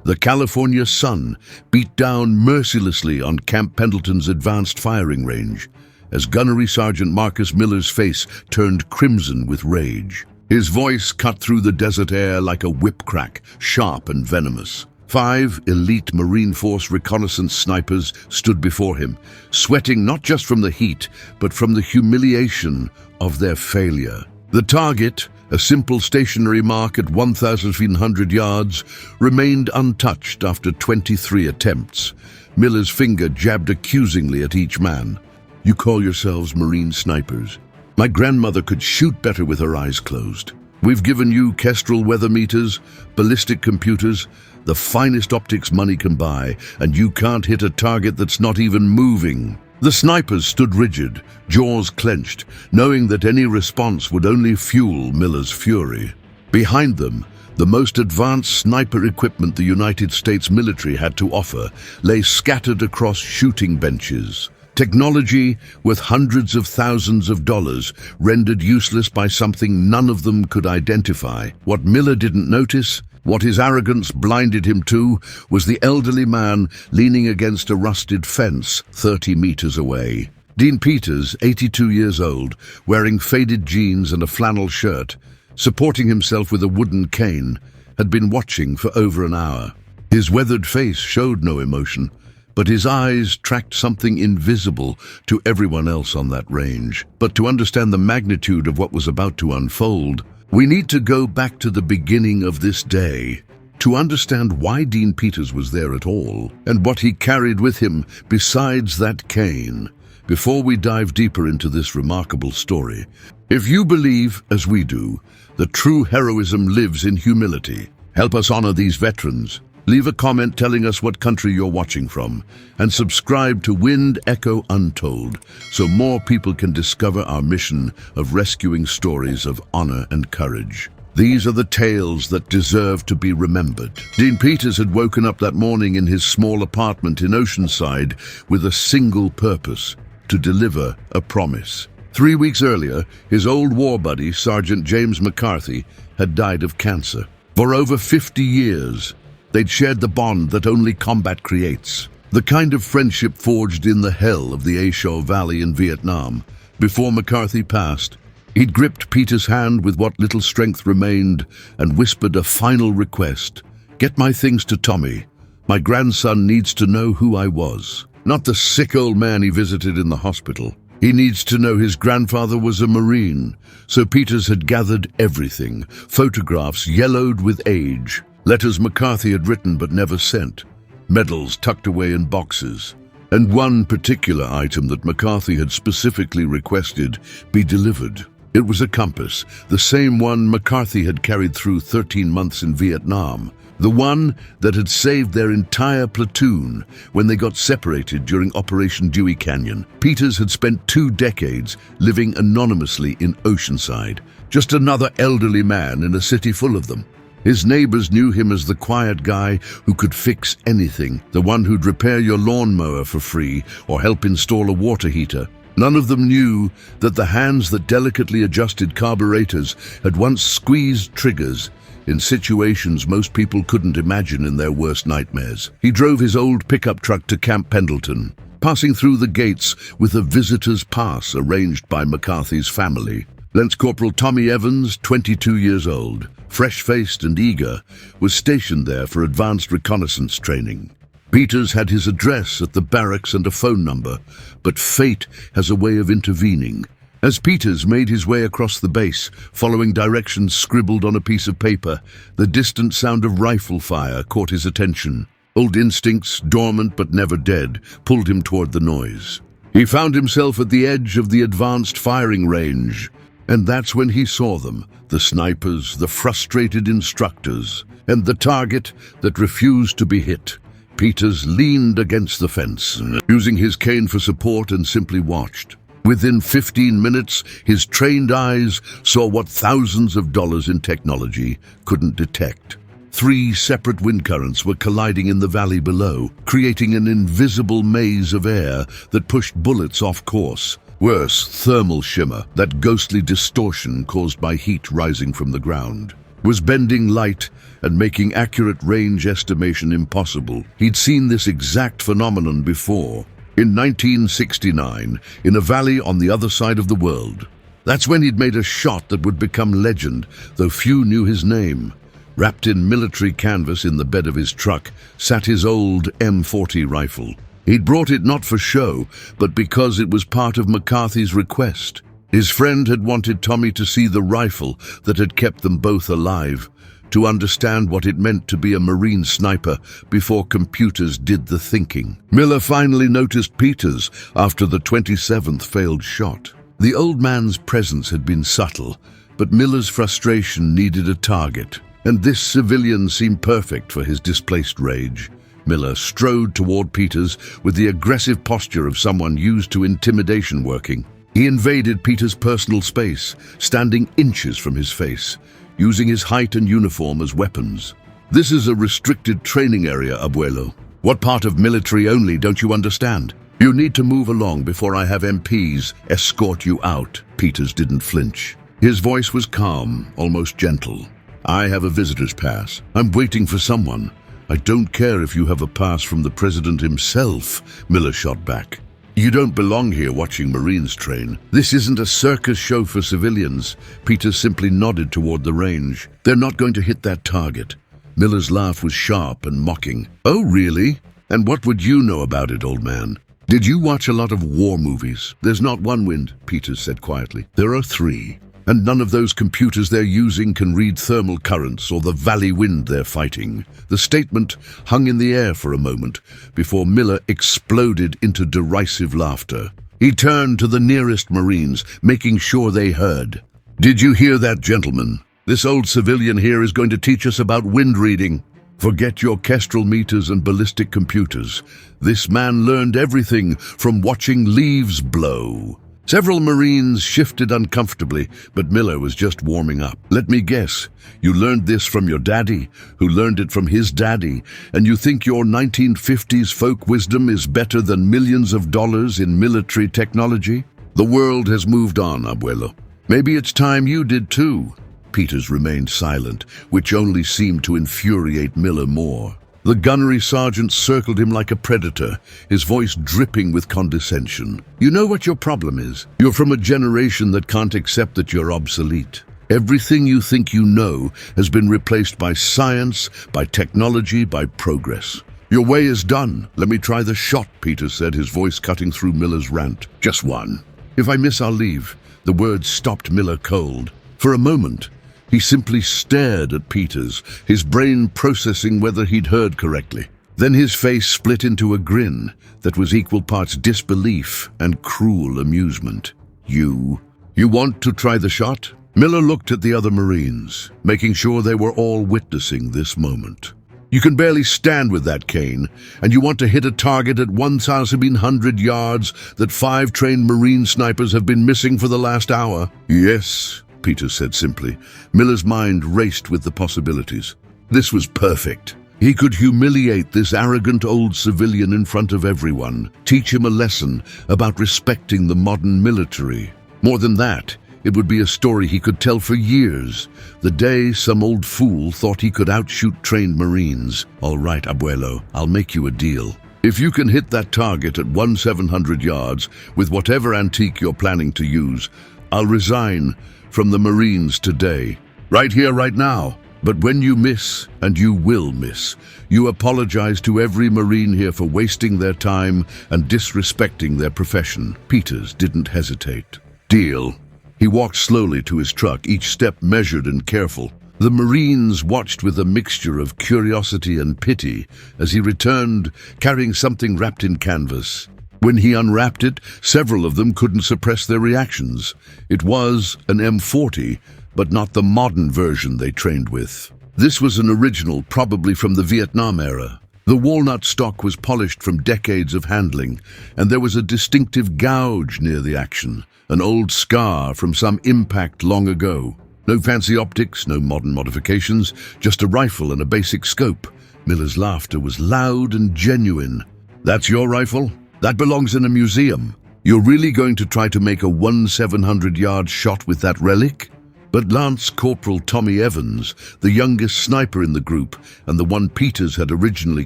The California sun beat down mercilessly on Camp Pendleton's advanced firing range as Gunnery Sergeant Marcus Miller's face turned crimson with rage. His voice cut through the desert air like a whip crack, sharp and venomous. 5 elite Marine Force reconnaissance snipers stood before him, sweating not just from the heat, but from the humiliation of their failure. The target, a simple stationary mark at 1,100 yards, remained untouched after 23 attempts. Miller's finger jabbed accusingly at each man. "You call yourselves Marine snipers? My grandmother could shoot better with her eyes closed. We've given you Kestrel weather meters, ballistic computers, the finest optics money can buy, and you can't hit a target that's not even moving." The snipers stood rigid, jaws clenched, knowing that any response would only fuel Miller's fury. Behind them, the most advanced sniper equipment the United States military had to offer lay scattered across shooting benches. Technology worth hundreds of thousands of dollars rendered useless by something none of them could identify. What Miller didn't notice, what his arrogance blinded him to, was the elderly man leaning against a rusted fence 30 meters away. Dean Peters, 82 years old, wearing faded jeans and a flannel shirt, supporting himself with a wooden cane, had been watching for over an hour. His weathered face showed no emotion, but his eyes tracked something invisible to everyone else on that range. But to understand the magnitude of what was about to unfold, we need to go back to the beginning of this day to understand why Dean Peters was there at all and what he carried with him besides that cane. Before we dive deeper into this remarkable story, if you believe, as we do, that true heroism lives in humility, help us honor these veterans. Leave a comment telling us what country you're watching from, and subscribe to Wind Echo Untold so more people can discover our mission of rescuing stories of honor and courage. These are the tales that deserve to be remembered. Dean Peters had woken up that morning in his small apartment in Oceanside with a single purpose: to deliver a promise. 3 weeks earlier, his old war buddy, Sergeant James McCarthy, had died of cancer. For over 50 years, they'd shared the bond that only combat creates, the kind of friendship forged in the hell of the Shau Valley in Vietnam. Before McCarthy passed, he'd gripped Peter's hand with what little strength remained and whispered a final request: "Get my things to Tommy. My grandson needs to know who I was." Not the sick old man he visited in the hospital. He needs to know his grandfather was a Marine. So Peters had gathered everything: photographs yellowed with age, letters McCarthy had written but never sent, medals tucked away in boxes, and one particular item that McCarthy had specifically requested be delivered. It was a compass, the same one McCarthy had carried through 13 months in Vietnam, the one that had saved their entire platoon when they got separated during Operation Dewey Canyon. Peters had spent 2 decades living anonymously in Oceanside, just another elderly man in a city full of them. His neighbors knew him as the quiet guy who could fix anything, the one who'd repair your lawnmower for free or help install a water heater. None of them knew that the hands that delicately adjusted carburetors had once squeezed triggers in situations most people couldn't imagine in their worst nightmares. He drove his old pickup truck to Camp Pendleton, passing through the gates with a visitor's pass arranged by McCarthy's family. Lance Corporal Tommy Evans, 22 years old, fresh-faced and eager, was stationed there for advanced reconnaissance training. Peters had his address at the barracks and a phone number, but fate has a way of intervening. As Peters made his way across the base, following directions scribbled on a piece of paper, the distant sound of rifle fire caught his attention. Old instincts, dormant but never dead, pulled him toward the noise. He found himself at the edge of the advanced firing range, and that's when he saw them, the snipers, the frustrated instructors, and the target that refused to be hit. Peters leaned against the fence, using his cane for support, and simply watched. Within 15 minutes, his trained eyes saw what thousands of dollars in technology couldn't detect. 3 separate wind currents were colliding in the valley below, creating an invisible maze of air that pushed bullets off course. Worse, thermal shimmer, that ghostly distortion caused by heat rising from the ground. was bending light and making accurate range estimation impossible. He'd seen this exact phenomenon before, in 1969, in a valley on the other side of the world. That's when he'd made a shot that would become legend, though few knew his name. Wrapped in military canvas in the bed of his truck sat his old M40 rifle. He'd brought it not for show, but because it was part of McCarthy's request. His friend had wanted Tommy to see the rifle that had kept them both alive, to understand what it meant to be a Marine sniper before computers did the thinking. Miller finally noticed Peters after the 27th failed shot. The old man's presence had been subtle, but Miller's frustration needed a target, and this civilian seemed perfect for his displaced rage. Miller strode toward Peters with the aggressive posture of someone used to intimidation working. He invaded Peters' personal space, standing inches from his face, using his height and uniform as weapons. "This is a restricted training area, Abuelo. What part of military only don't you understand? You need to move along before I have MPs escort you out." Peters didn't flinch. His voice was calm, almost gentle. "I have a visitor's pass. I'm waiting for someone. I don't care if you have a pass from the president himself," Miller shot back. "You don't belong here watching Marines train. This isn't a circus show for civilians." Peters simply nodded toward the range. "They're not going to hit that target." Miller's laugh was sharp and mocking. "Oh, really? And what would you know about it, old man? Did you watch a lot of war movies?" "There's not one wind," Peters said quietly. "There are three. And none of those computers they're using can read thermal currents or the valley wind they're fighting." The statement hung in the air for a moment before Miller exploded into derisive laughter. He turned to the nearest Marines, making sure they heard. "Did you hear that, gentlemen? This old civilian here is going to teach us about wind reading. Forget your kestrel meters and ballistic computers. This man learned everything from watching leaves blow." Several Marines shifted uncomfortably, but Miller was just warming up. "Let me guess, you learned this from your daddy, who learned it from his daddy, and you think your 1950s folk wisdom is better than millions of dollars in military technology? The world has moved on, Abuelo. Maybe it's time you did too." Peters remained silent, which only seemed to infuriate Miller more. The gunnery sergeant circled him like a predator, his voice dripping with condescension. "You know what your problem is? You're from a generation that can't accept that you're obsolete. Everything you think you know has been replaced by science, by technology, by progress. Your way is done. Let me try the shot," Peters said, his voice cutting through Miller's rant. "Just one. If I miss, I'll leave." The words stopped Miller cold. For a moment, he simply stared at Peters, his brain processing whether he'd heard correctly. Then his face split into a grin that was equal parts disbelief and cruel amusement. You want to try the shot?" Miller looked at the other Marines, making sure they were all witnessing this moment. "You can barely stand with that cane, and you want to hit a target at 1,100 yards that 5 trained Marine snipers have been missing for the last hour?" "Yes," Peters said simply. Miller's mind raced with the possibilities. This was perfect. He could humiliate this arrogant old civilian in front of everyone, teach him a lesson about respecting the modern military. More than that, it would be a story he could tell for years, the day some old fool thought he could outshoot trained Marines. "All right, Abuelo, I'll make you a deal. If you can hit that target at 1,700 yards with whatever antique you're planning to use, I'll resign from the Marines today. Right here, right now. But when you miss, and you will miss, you apologize to every Marine here for wasting their time and disrespecting their profession." Peters didn't hesitate. "Deal." He walked slowly to his truck, each step measured and careful. The Marines watched with a mixture of curiosity and pity as he returned, carrying something wrapped in canvas. When he unwrapped it, several of them couldn't suppress their reactions. It was an M40, but not the modern version they trained with. This was an original, probably from the Vietnam-era. The walnut stock was polished from decades of handling, and there was a distinctive gouge near the action, an old scar from some impact long ago. No fancy optics, no modern modifications, just a rifle and a basic scope. Miller's laughter was loud and genuine. "That's your rifle? That belongs in a museum. You're really going to try to make a 1,700-yard shot with that relic?" But Lance Corporal Tommy Evans, the youngest sniper in the group and the one Peters had originally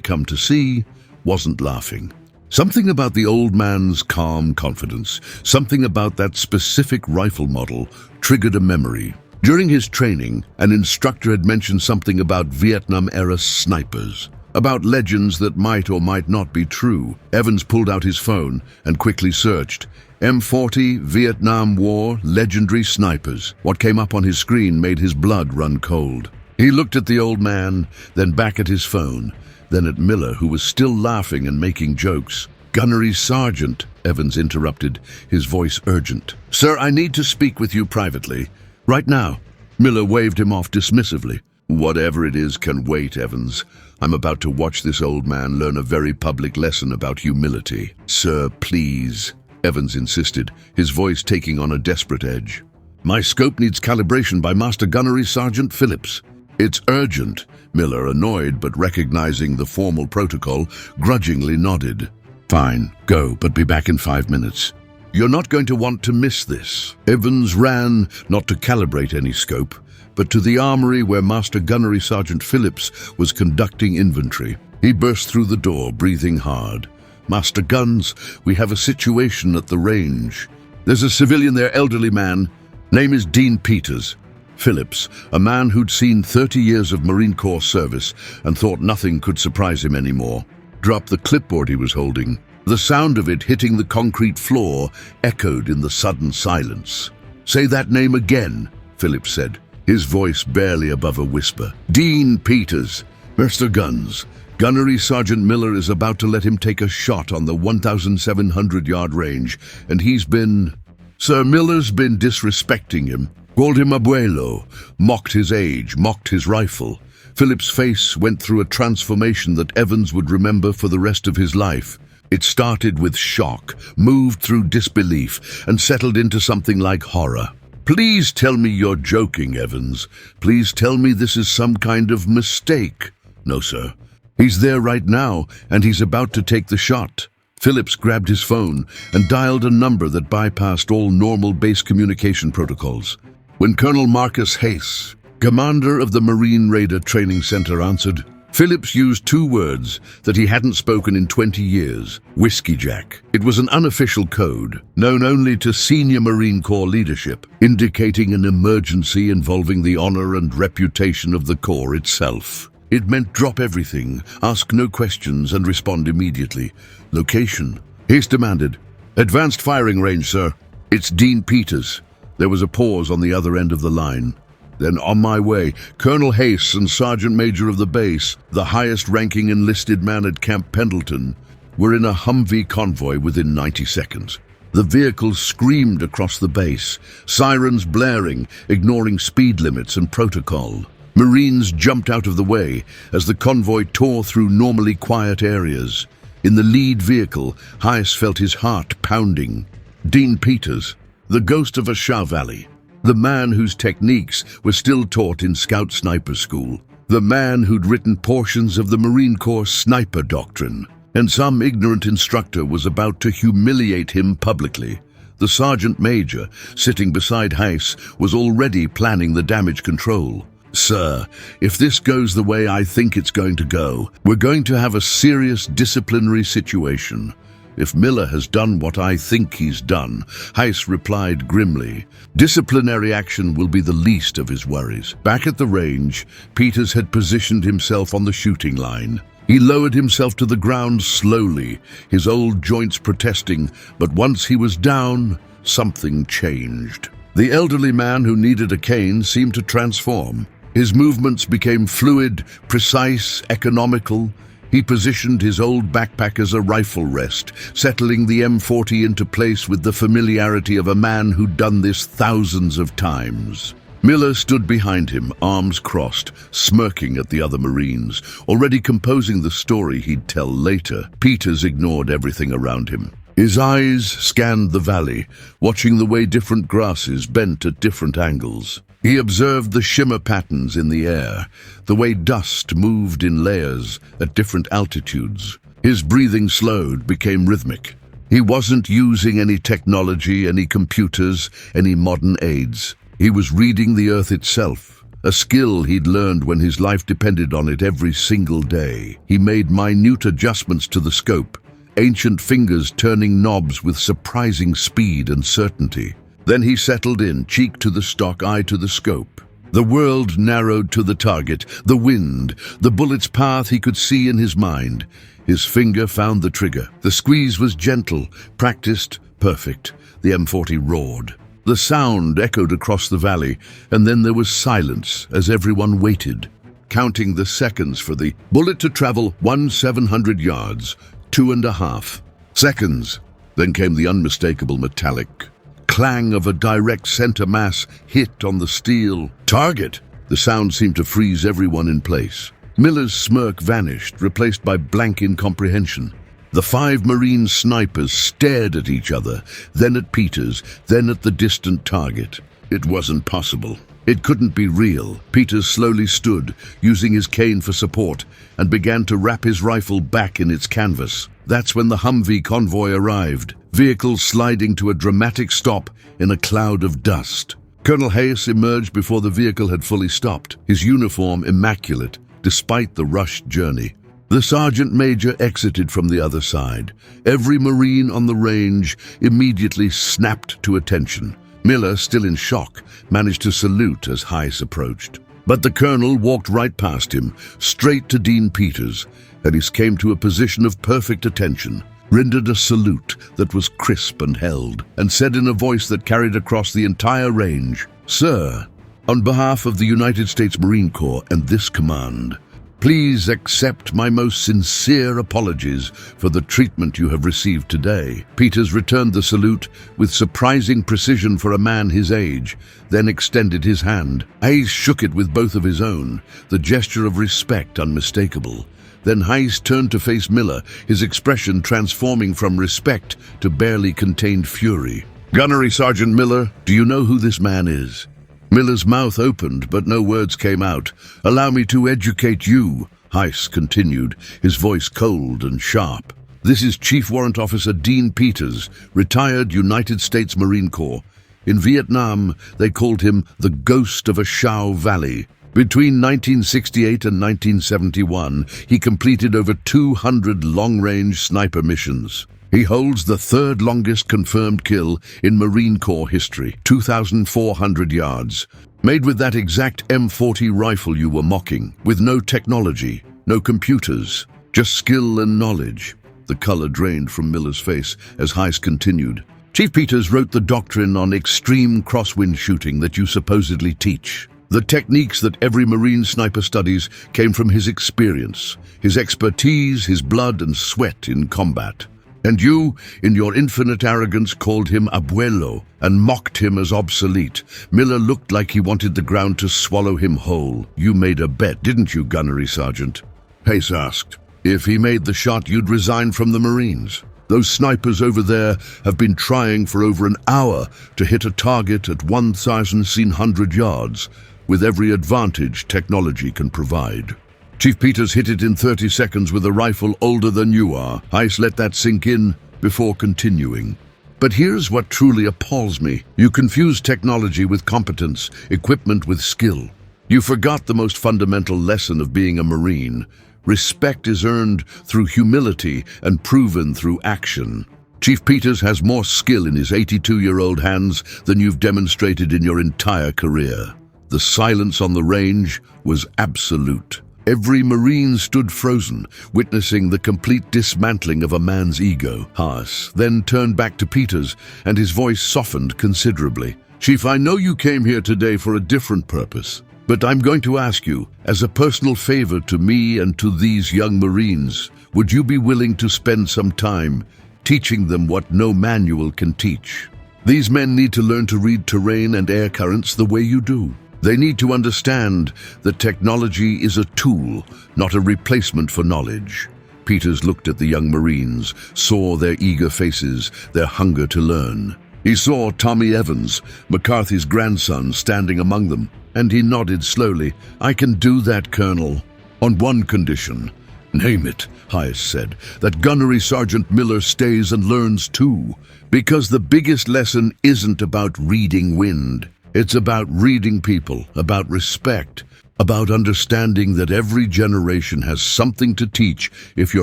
come to see, wasn't laughing. Something about the old man's calm confidence, something about that specific rifle model, triggered a memory. During his training, an instructor had mentioned something about Vietnam-era snipers, about legends that might or might not be true. Evans pulled out his phone and quickly searched. M40, Vietnam War, legendary snipers. What came up on his screen made his blood run cold. He looked at the old man, then back at his phone, then at Miller, who was still laughing and making jokes. "Gunnery Sergeant," Evans interrupted, his voice urgent. "Sir, I need to speak with you privately. Right now." Miller waved him off dismissively. "Whatever it is can wait, Evans. I'm about to watch this old man learn a very public lesson about humility." "Sir, please," Evans insisted, his voice taking on a desperate edge. "My scope needs calibration by Master Gunnery Sergeant Phillips." "It's urgent," Miller, annoyed but recognizing the formal protocol, grudgingly nodded. "Fine, go, but be back in 5 minutes. You're not going to want to miss this." Evans ran, not to calibrate any scope, but to the armory where Master Gunnery Sergeant Phillips was conducting inventory. He burst through the door, breathing hard. "Master Guns, we have a situation at the range. There's a civilian there, elderly man. Name is Dean Peters." Phillips, a man who'd seen 30 years of Marine Corps service and thought nothing could surprise him anymore, dropped the clipboard he was holding. The sound of it hitting the concrete floor echoed in the sudden silence. "Say that name again," Phillips said, his voice barely above a whisper. "Dean Peters. Mr. Guns, Gunnery Sergeant Miller is about to let him take a shot on the 1,700-yard range, and he's been... Sir, Miller's been disrespecting him. Called him abuelo, mocked his age, mocked his rifle." Phillips' face went through a transformation that Evans would remember for the rest of his life. It started with shock, moved through disbelief, and settled into something like horror. "Please tell me you're joking, Evans. Please tell me this is some kind of mistake." "No, sir. He's there right now, and he's about to take the shot." Phillips grabbed his phone and dialed a number that bypassed all normal base communication protocols. When Colonel Marcus Hayes, commander of the Marine Raider Training Center, answered, Phillips used 2 words that he hadn't spoken in 20 years, Whiskey Jack. It was an unofficial code, known only to senior Marine Corps leadership, indicating an emergency involving the honor and reputation of the Corps itself. It meant drop everything, ask no questions, and respond immediately. Location? Hayes demanded. "Advanced firing range, sir. It's Dean Peters." There was a pause on the other end of the line. Then, "On my way, Colonel Hayes and Sergeant Major of the base, the highest-ranking enlisted man at Camp Pendleton, were in a Humvee convoy within 90 seconds. The vehicle screamed across the base, sirens blaring, ignoring speed limits and protocol. Marines jumped out of the way as the convoy tore through normally quiet areas. In the lead vehicle, Hayes felt his heart pounding. Dean Peters, the ghost of a Shau Valley. The man whose techniques were still taught in Scout Sniper School. The man who'd written portions of the Marine Corps sniper doctrine. And some ignorant instructor was about to humiliate him publicly. The Sergeant Major, sitting beside Hayes, was already planning the damage control. "Sir, if this goes the way I think it's going to go, we're going to have a serious disciplinary situation. If Miller has done what I think he's done," Hayes replied grimly, "disciplinary action will be the least of his worries." Back at the range, Peters had positioned himself on the shooting line. He lowered himself to the ground slowly, his old joints protesting, but once he was down, something changed. The elderly man who needed a cane seemed to transform. His movements became fluid, precise, economical. He positioned his old backpack as a rifle rest, settling the M40 into place with the familiarity of a man who'd done this thousands of times. Miller stood behind him, arms crossed, smirking at the other Marines, already composing the story he'd tell later. Peters ignored everything around him. His eyes scanned the valley, watching the way different grasses bent at different angles. He observed the shimmer patterns in the air, the way dust moved in layers at different altitudes. His breathing slowed, became rhythmic. He wasn't using any technology, any computers, any modern aids. He was reading the earth itself, a skill he'd learned when his life depended on it every single day. He made minute adjustments to the scope, ancient fingers turning knobs with surprising speed and certainty. Then he settled in, cheek to the stock, eye to the scope. The world narrowed to the target, the wind, the bullet's path he could see in his mind. His finger found the trigger. The squeeze was gentle, practiced, perfect. The M40 roared. The sound echoed across the valley, and then there was silence as everyone waited, counting the seconds for the bullet to travel 700 yards, 2.5 seconds. Then came the unmistakable metallic clang of a direct center mass hit on the steel. Target! The sound seemed to freeze everyone in place. Miller's smirk vanished, replaced by blank incomprehension. The 5 Marine snipers stared at each other, then at Peters, then at the distant target. It wasn't possible. It couldn't be real. Peters slowly stood, using his cane for support, and began to wrap his rifle back in its canvas. That's when the Humvee convoy arrived, vehicle sliding to a dramatic stop in a cloud of dust. Colonel Hayes emerged before the vehicle had fully stopped, his uniform immaculate, despite the rushed journey. The sergeant major exited from the other side. Every Marine on the range immediately snapped to attention. Miller, still in shock, managed to salute as Hayes approached. But the colonel walked right past him, straight to Dean Peters, and he came to a position of perfect attention, rendered a salute that was crisp and held, and said in a voice that carried across the entire range, "Sir, on behalf of the United States Marine Corps and this command, please accept my most sincere apologies for the treatment you have received today." Peters returned the salute with surprising precision for a man his age, then extended his hand. Hayes shook it with both of his own, the gesture of respect unmistakable. Then Hayes turned to face Miller, his expression transforming from respect to barely contained fury. "Gunnery Sergeant Miller, do you know who this man is?" Miller's mouth opened, but no words came out. "Allow me to educate you," Hayes continued, his voice cold and sharp. "This is Chief Warrant Officer Dean Peters, retired United States Marine Corps. In Vietnam, they called him the Ghost of a Shau Valley. Between 1968 and 1971, he completed over 200 long-range sniper missions. He holds the 3rd longest confirmed kill in Marine Corps history, 2,400 yards, made with that exact M40 rifle you were mocking, with no technology, no computers, just skill and knowledge." The color drained from Miller's face as Hayes continued. "Chief Peters wrote the doctrine on extreme crosswind shooting that you supposedly teach. The techniques that every Marine sniper studies came from his experience, his expertise, his blood and sweat in combat. And you, in your infinite arrogance, called him abuelo and mocked him as obsolete. Miller looked like he wanted the ground to swallow him whole. You made a bet, didn't you, Gunnery Sergeant?" Hayes asked. "If he made the shot, you'd resign from the Marines. Those snipers over there have been trying for over an hour to hit a target at 1,100 yards, with every advantage technology can provide. Chief Peters hit it in 30 seconds with a rifle older than you are." Hayes let that sink in before continuing. "But here's what truly appalls me. You confuse technology with competence, equipment with skill. You forgot the most fundamental lesson of being a Marine. Respect is earned through humility and proven through action. Chief Peters has more skill in his 82-year-old hands than you've demonstrated in your entire career." The silence on the range was absolute. Every Marine stood frozen, witnessing the complete dismantling of a man's ego. Hayes then turned back to Peters, and his voice softened considerably. "Chief, I know you came here today for a different purpose, but I'm going to ask you, as a personal favor to me and to these young Marines, would you be willing to spend some time teaching them what no manual can teach? These men need to learn to read terrain and air currents the way you do. They need to understand that technology is a tool, not a replacement for knowledge." Peters looked at the young Marines, saw their eager faces, their hunger to learn. He saw Tommy Evans, McCarthy's grandson, standing among them, and he nodded slowly. "I can do that, Colonel, on one condition." "Name it," Hayes said. "That Gunnery Sergeant Miller stays and learns too. Because the biggest lesson isn't about reading wind. It's about reading people, about respect, about understanding that every generation has something to teach if you're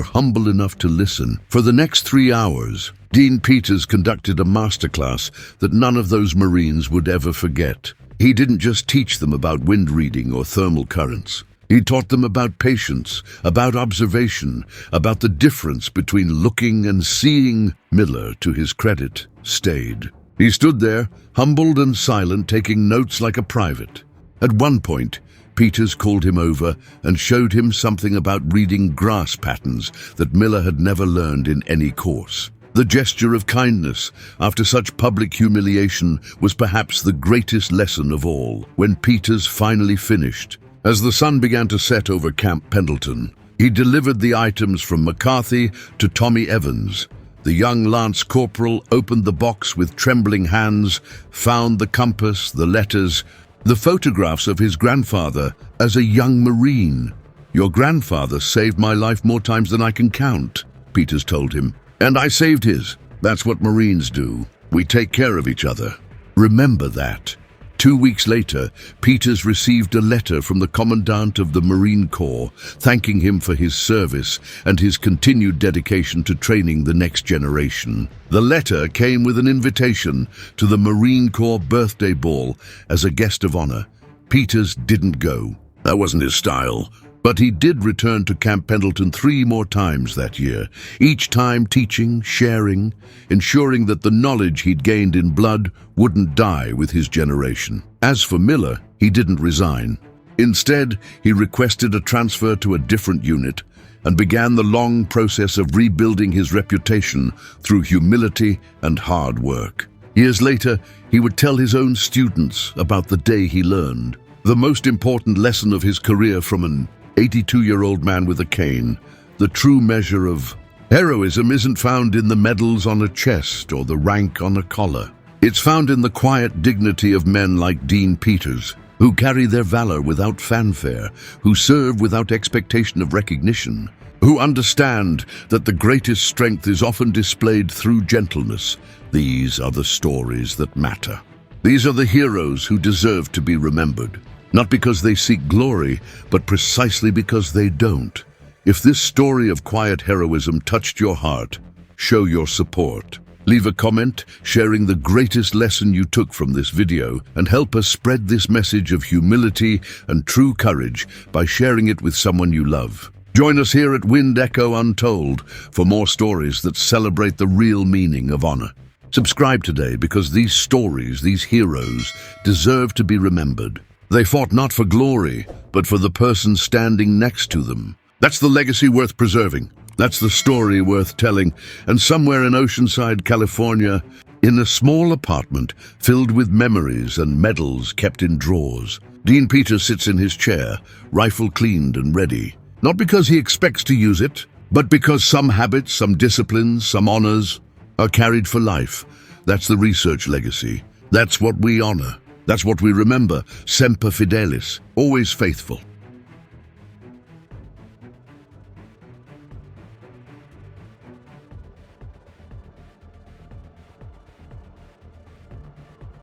humble enough to listen. For the next 3 hours, Dean Peters conducted a masterclass that none of those Marines would ever forget. He didn't just teach them about wind reading or thermal currents. He taught them about patience, about observation, about the difference between looking and seeing. Miller, to his credit, stayed. He stood there, humbled and silent, taking notes like a private. At one point, Peters called him over and showed him something about reading grass patterns that Miller had never learned in any course. The gesture of kindness after such public humiliation was perhaps the greatest lesson of all. When Peters finally finished, as the sun began to set over Camp Pendleton, he delivered the items from McCarthy to Tommy Evans. The young Lance Corporal opened the box with trembling hands, found the compass, the letters, the photographs of his grandfather as a young Marine. "Your grandfather saved my life more times than I can count," Peters told him. "And I saved his. That's what Marines do. We take care of each other. Remember that." 2 weeks later, Peters received a letter from the Commandant of the Marine Corps, thanking him for his service and his continued dedication to training the next generation. The letter came with an invitation to the Marine Corps birthday ball as a guest of honor. Peters didn't go. That wasn't his style. But he did return to Camp Pendleton 3 more times that year, each time teaching, sharing, ensuring that the knowledge he'd gained in blood wouldn't die with his generation. As for Miller, he didn't resign. Instead, he requested a transfer to a different unit and began the long process of rebuilding his reputation through humility and hard work. Years later, he would tell his own students about the day he learned the most important lesson of his career from an 82-year-old man with a cane. The true measure of heroism isn't found in the medals on a chest or the rank on a collar. It's found in the quiet dignity of men like Dean Peters, who carry their valor without fanfare, who serve without expectation of recognition, who understand that the greatest strength is often displayed through gentleness. These are the stories that matter. These are the heroes who deserve to be remembered. Not because they seek glory, but precisely because they don't. If this story of quiet heroism touched your heart, show your support. Leave a comment sharing the greatest lesson you took from this video and help us spread this message of humility and true courage by sharing it with someone you love. Join us here at Wind Echo Untold for more stories that celebrate the real meaning of honor. Subscribe today because these stories, these heroes, deserve to be remembered. They fought not for glory, but for the person standing next to them. That's the legacy worth preserving. That's the story worth telling. And somewhere in Oceanside, California, in a small apartment filled with memories and medals kept in drawers, Dean Peters sits in his chair, rifle cleaned and ready. Not because he expects to use it, but because some habits, some disciplines, some honors are carried for life. That's the research legacy. That's what we honor. That's what we remember, semper fidelis, always faithful.